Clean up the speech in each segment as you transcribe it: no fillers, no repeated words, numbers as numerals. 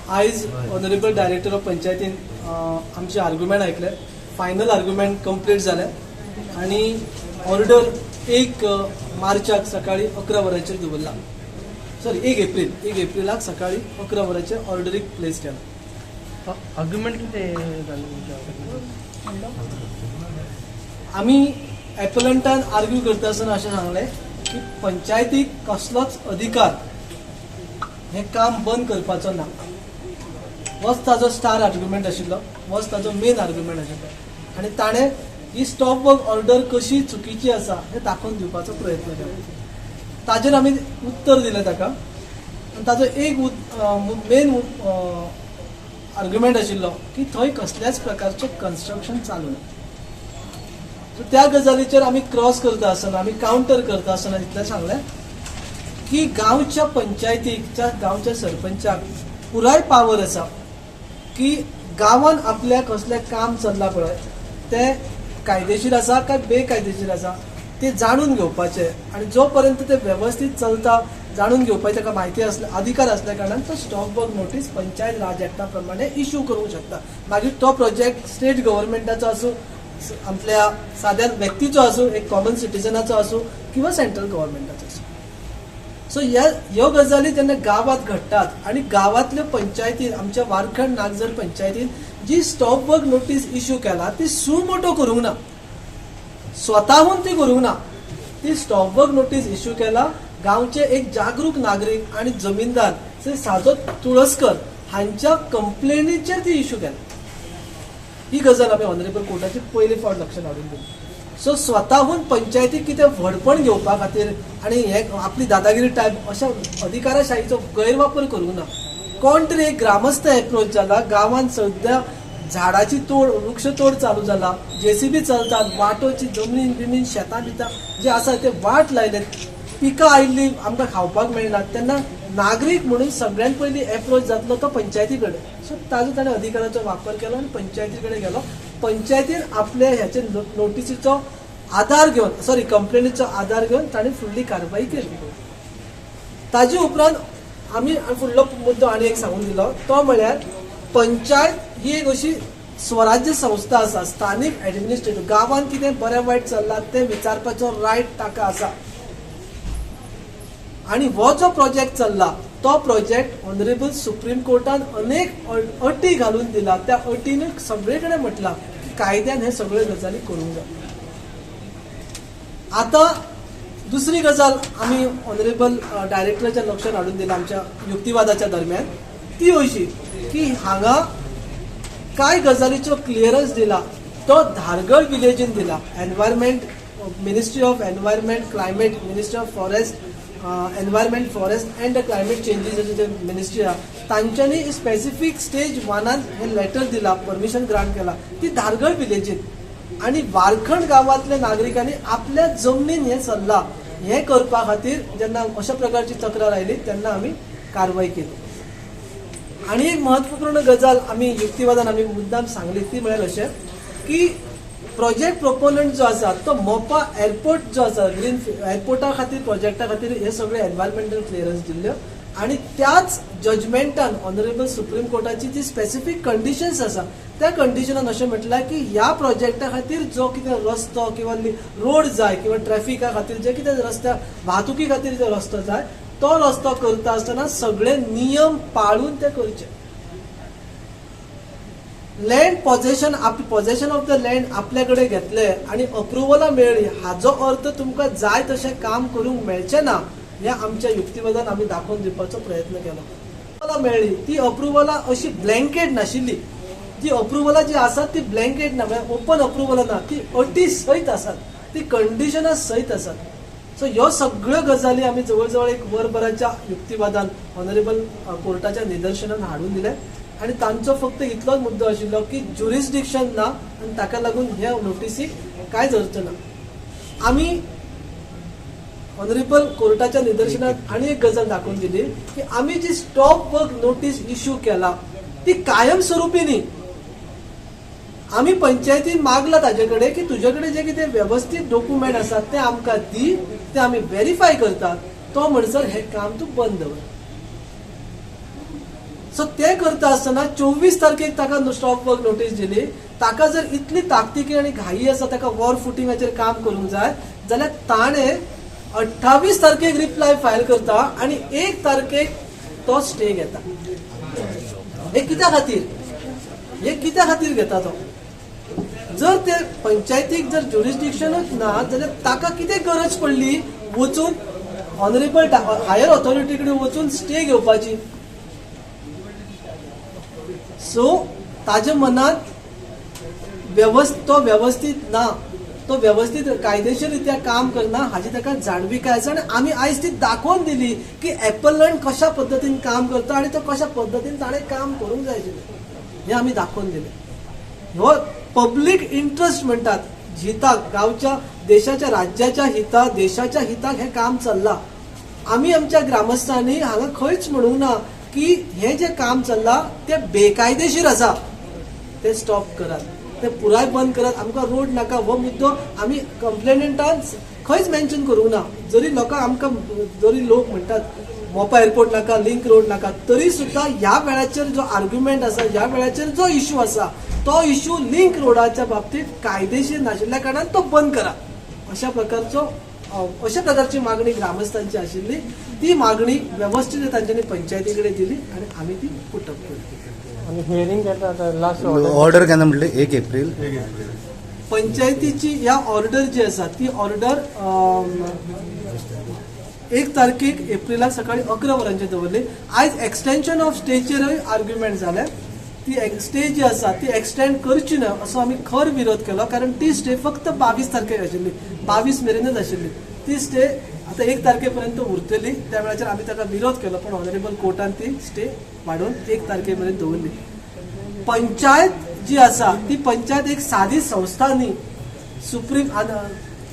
आयज honourable director of पंचायतीन आमचे आर्ग्युमेंट ऐकले. फायनल आर्ग्युमेंट कंप्लीट जाले आणि ऑर्डर 1 मार्चाक सकाळी 11 वरांचेर दवरला. सॉरी 1 एप्रिलाक सकाळी 11 वरांचेर ऑर्डरीक प्लेस केला. आर्ग्युमेंट कितें जालें? आमी एपलंटान आर्ग्यू करता आसतना अशें सांगलें की पंचायतीक कसलोच अधिकार हे काम बंद करपाचो ना. होच ताजो स्टार आर्ग्युमेंट आशिल्लो, होच ताजो मेन आर्ग्युमेंट आशिल्लो. आनी ताणें ही स्टॉप वर्क ऑर्डर कशी चुकीची आसा हे दाखोवन दिवपाचो प्रयत्न केलो. ताजेर आमी उत्तर दिलें ताका. आनी ताजो एक मेन आर्ग्युमेंट आशिल्लो की थंय कसल्याच प्रकारचें कन्स्ट्रक्शन चालू ना. सो त्या गजालीचेर आमी क्रॉस करता आसतना, आमी काउंटर करता आसतना इतलें सांगलें की गांवच्या पंचायतीक, गांवच्या सरपंचाक पुराय पावर आसा की गांवान आपल्या कसलें काम चल्लां पळय तें कायदेशीर आसा काय बेकायदेशीर आसा ते जाणून घेवपाचें. आनी जो पर्यंत ते वेवस्थीत चलता जाणून घेवपाची ताका म्हायती अधिकार असल्या कारणान तो स्टॉप वर्क नोटीस पंचायत राज एक्टा प्रमाणे इश्यू करूंक शकता. मागीर तो प्रोजेक्ट स्टेट गव्हर्मेंटाचो आसूं, आपल्या साध्या व्यक्तीचो आसूं, एक कॉमन सिटीजनाचो आसूं किंवा सेंट्रल गव्हर्मेंटाचो आसूं. सो ह्यो गजाली जेन्ना गांवांत घडटात आनी गांवांतल्यो पंचायती, आमच्या वारखंड नागझर पंचायतीन जी स्टॉप वर्क नोटीस इश्यू केला ती सुमोटो करूंक ना, स्वताहून ती करूंक ना. ती स्टॉप वर्क नोटीस इश्यू केला गांवचे एक जागरूक नागरीक आणि जमीनदार श्री साजो तुळसकर हांच्या कंप्लेनीचेर ती इश्यू केला. ही गजाल आमी ऑनरेबल कोर्टाची पयली फावट लक्षांत हाडून दिली. सो स्वताहून पंचायतीक कितें व्हडपण घेवपा खातीर आनी हे आपली दादागिरी टायप अशा अधिकारशाहीचो गैरवापर करूंक ना. कोण तरी एक ग्रामस्थ एप्रोच जाला. गांवांत सद्या झाडाची तोड, वृक्ष तोड चालू जाला, जेसीबी चलतात, वाटोची जमीन बिमीन शेतां बितां जे आसा ते वाट लायलेत, पिकां आयिल्ली आमकां खावपाक मेळनात. तेन्ना नागरीक म्हणून सगळ्यात पयली एप्रोच जातलो तो पंचायती कडेन. सो ताजो ताणें अधिकाराचो वापर केलो आनी पंचायती कडेन गेलो. पंचायतीन आपल्या ह्याचे नोटीसीचो आधार घेवन, सॉरी कंप्लेनीचो आधार घेवन ताणें फुडली कारवाई केली. ताजे उपरांत आमी फुडलो मुद्दो आनी एक सांगून दिलो, तो म्हळ्यार पंचायत ही एक अशी स्वराज्य संस्था आसा, स्थानीक एडमिनिस्ट्रेटिव्ह. गांवांत कितें बरें वायट चल्लां तें विचारपाचो रायट ताका आसा. आणि हो जो प्रोजेक्ट चल्ला तो प्रोजेक्ट ऑनरेबल सुप्रीम कोर्टान अनेक अटी घालून दिला. त्या अटीन सगळे कडेन म्हटला की कायद्यान हे सगळे गजाली करूंक जाय. आता दुसरी गजाल आमी ऑनरेबल डायरेक्टराच्या लक्षात हाडून दिला आमच्या युक्तिवादाच्या दरम्यान, ती अशी की हांगा काय गजालीचो क्लियरन्स दिला तो धारगळ विलेजीन दिला. Environment, ministry of environment, climate, ministry of forest, environment, forest and climate changes जे मिनिस्ट्री आहा तांच्यांनी स्पेसिफीक स्टेज 1 हे लेटर दिला, परमिशन ग्रांट केला ती धारगळ विलेजीन. आणि वारखंड गांवांतल्या नागरिकांनी आपल्या जमनीन हे चल्ला हे करपा खातीर जेन्ना अशा प्रकारची तक्रार आयली तेन्ना आमी कारवाई केली. आणि एक महत्वपूर्ण गजाल आमी युक्तिवादान आमी मुद्दाम सांगली ती म्हळ्यार अशें की प्रोजेक्ट प्रोपोनंट जो आसा तो मोपा एअरपोर्ट जो आसा, ग्रीन एअरपोर्टा खातीर प्रोजेक्टा खातीर हे सगळे एनवायरमेंटल क्लियरन्स दिल्ल्यो. आणि त्याच जजमेंटान ऑनरेबल सुप्रीम कोर्टाची जी स्पेसिफीक कंडिशन्स आसा त्या कंडिशनान अशें म्हटलां की ह्या प्रोजेक्टा खातीर जो कितें रस्तो किंवा रोड जाय किंवा ट्रॅफिका खातीर जे कितें रस्त्या वाहतुकी खातीर जो रस्तो जाय तो रस्तो करता आसतना सगळे नियम पाळून ते करचे. Land possession of the land आपल्याकडे घेतले आणि अप्रुवला मेळ्ळी हाजो अर्थ तुमकां जाय तशें काम करूंक मेळचें ना हे आमच्या युक्तिवादान आमी दाखोवन दिवपाचो प्रयत्न केलो. अप्रुवला मेळ्ळी ती अप्रुवला अशी ब्लँकेट नाशिल्ली. जी अप्रुवला जी आसात ती ब्लँकेट ना, म्हणजे ओपन अप्रुवला ना, ती अटी सयत आसात, ती कंडिशनां सयत आसात. सो ह्यो सगळ्यो गजाली आमी जवळ जवळ एक वरभराच्या युक्तिवादान ऑनरेबल कोर्टाच्या निदर्शनान हाडून दिले. आणि तांचो फक्त इतलोच मुद्दो आशिल्लो की ज्युरिस्डिक्शन ना आणि ताका लागून ह्या नोटिसीक कांयच अर्थ ना. आमी ऑनरेबल कोर्टाच्या निदर्शनात आनी एक गजाल दाखोवन दिली की आमी जी स्टॉप वर्क नोटीस इश्यू केला ती कायमस्वरूपी न्ही. आमी पंचायतीन मागला ताजे कडेन की तुजे कडेन जे कितें व्यवस्थीत डॉक्युमेंट आसात ते आमकां दी, ते आमी व्हेरीफाय करतात. तो म्हणसर हे काम तूं बंद दवर. सो ते करता आसतना 24 तारखेक ताका स्टॉप वर्क नोटीस दिली. ताका जर इतली ताकतिकी आणि घाई आसा ताका वॉर फुटिंगाचेर काम करूंक जाय जाल्यार ताणें 28 तारखेक रिप्लाय फायल करता आणि 1 तारखेक तो स्टे घेता. हे कित्या खातीर घेता तो? जर ते पंचायतीक जर ज्युरिस्डिक्शनच ना जाल्यार ताका कितें गरज पडली वचून ऑनरेबल हायर ऑथॉरिटी कडेन वचून स्टे घेवपाची? सो ताज्या मनात तो व्यवस्थीत ना, तो व्यवस्थित कायदेशीररित्या काम करना हाची ताका जाणविकाय आसा. आनी आमी आयज ती दाखोवन दिली की एपलंट कशा पद्दतीन काम करता आणि तो कशा पद्दतीन ताणें काम करूंक जाय आशिल्लें हें आमी दाखोवन दिलें. हो पब्लीक इंट्रस्ट म्हणटात, हिताक, गांवच्या देशाच्या राज्याच्या हिताक, देशाच्या हिताक हें काम चल्लां. आमी आमच्या ग्रामस्थांनी हांगा खंयच म्हणूंक ना की हें जें काम चल्लां तें बेकायदेशीर आसा, तें स्टॉप करात, ते पुराय बंद करात. आमकां रोड नाका हो मुद्दो आमी कंप्लेनंटान खंयच मेन्शन करूंक ना. जरी लोकांक आमकां जरी लोक म्हणटात मोपा एअरपोर्ट नाका, लिंक रोड नाका, तरी सुद्धा ह्या वेळाचेर जो आर्ग्युमेंट आसा, ह्या वेळाचेर जो इश्यू आसा तो इश्यू लिंक रोडाच्या बाबतीत कायदेशीर नाशिल्ल्या कारणान तो बंद करा अशा प्रकारची मागणी ग्रामस्थांची आशिल्ली. ती मागणी व्यवस्थित तांच्यांनी पंचायती कडेन दिली आणि आमी ती पुटअप केली. आणि हिअरिंग केला लास्ट ऑर्डर केन्ना म्हटले 1 एप्रिल. पंचायतीची ह्या ऑर्डर जी आसा ती ऑर्डर 1 तारखेक एप्रिलाक सकाळी 11 वरांचेर दवरली. आयज एक्सटेन्शन ऑफ स्टेचेरूय आर्ग्युमेंट जाले. ती स्टे जी आसा ती एक्सटेंड करची ना असो आमी खर विरोध केलो, कारण ती स्टे फक्त 22 तारखेक आशिल्ली, 22 मेरेनच आशिल्ली. ती स्टे आता 1 तारखेपर्यंत उरतली. त्या वेळाचेर आमी ताका विरोध केलो, पण ऑनरेबल कोर्टान ती स्टे वाडोवन 1 तारखेपर्यंत दवरली. पंचायत जी आसा ती पंचायत एक सादी संस्था न्ही. सुप्रीम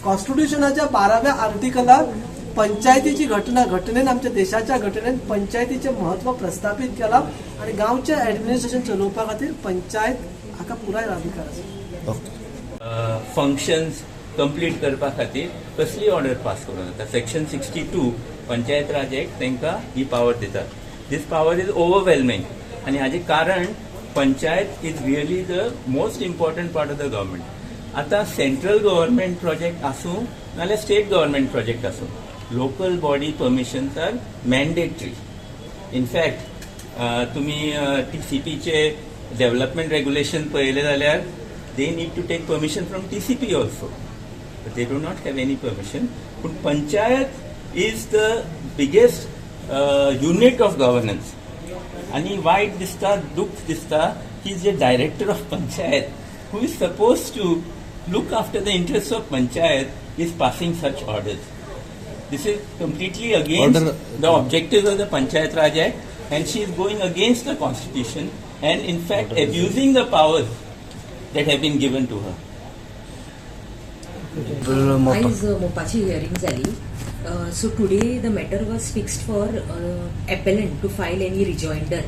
कॉन्स्टिट्यूशनाच्या 12व्या आर्टिकलान पंचायतीची घटनेन आमच्या देशाच्या घटनेन पंचायतीचे महत्व प्रस्थापित केला आणि गावचे ऍडमिनिस्ट्रेशन चलोवपा खातीर पंचायत हाका पुराय अधिकार आसा. फंक्शन्स कंप्लीट करपा खातीर कसली ऑर्डर पास करून जाता. सेक्शन 62 पंचायत राज एक्ट तांकां ही पावर दिता. दीस पावर इज ओवरवेल्मिंग आणि हाजे कारण panchayat is really the most important part of the government. आता सेंट्रल गव्हर्मेंट प्रोजेक्ट आसूं नाल्यार स्टेट गव्हर्मेंट प्रोजेक्ट आसूं, local body permissions are mandatory. In fact तुम्ही TCPचे डेव्हलपमेंट रेग्युलेशन पळयले जाल्यार they need to take permission from TCP also, but they do not have any permission. पूण panchayat is the biggest unit of governance. आणि वायट दिसता, दुःख दिसता की जे director of panchayat who is supposed to look after the interests of panchayat is passing such orders. This is completely against the objectives of the Panchayat Raj Act, and she is going against the constitution and in fact abusing the powers that have been given to her. आयज मोपाची hearing जाली. So today the matter was fixed for appellant to file any rejoinder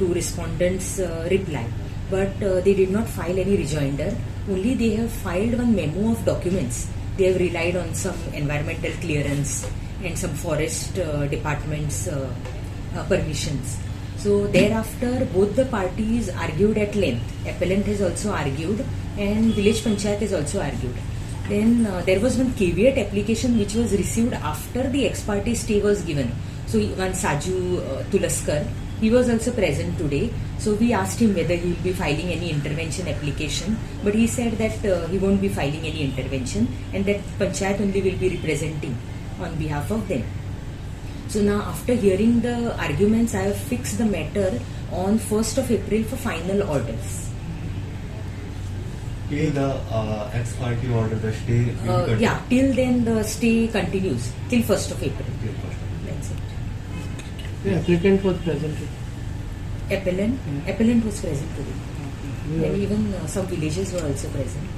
to respondents' reply. But they did not file any rejoinder. Only they have filed one memo of documents. They have relied on some environmental clearance and some forest department's permissions. So thereafter, both the parties argued at length. Appellant has also argued, and village panchayat has also argued. Then there was one caveat application which was received after the ex parte stay was given. So one Saju Tulaskar, he was also present today. So we asked him whether he will be filing any intervention application, but he said that he won't be filing any intervention and that Panchayat only will be representing on behalf of them. So now after hearing the arguments, I have fixed the matter on 1st of April for final orders. Till the ex parte order, the stay will continue. Yeah, till then the stay continues till 1st of April. That's it. The applicant was present. Appellant was present today. And even some villages were also present.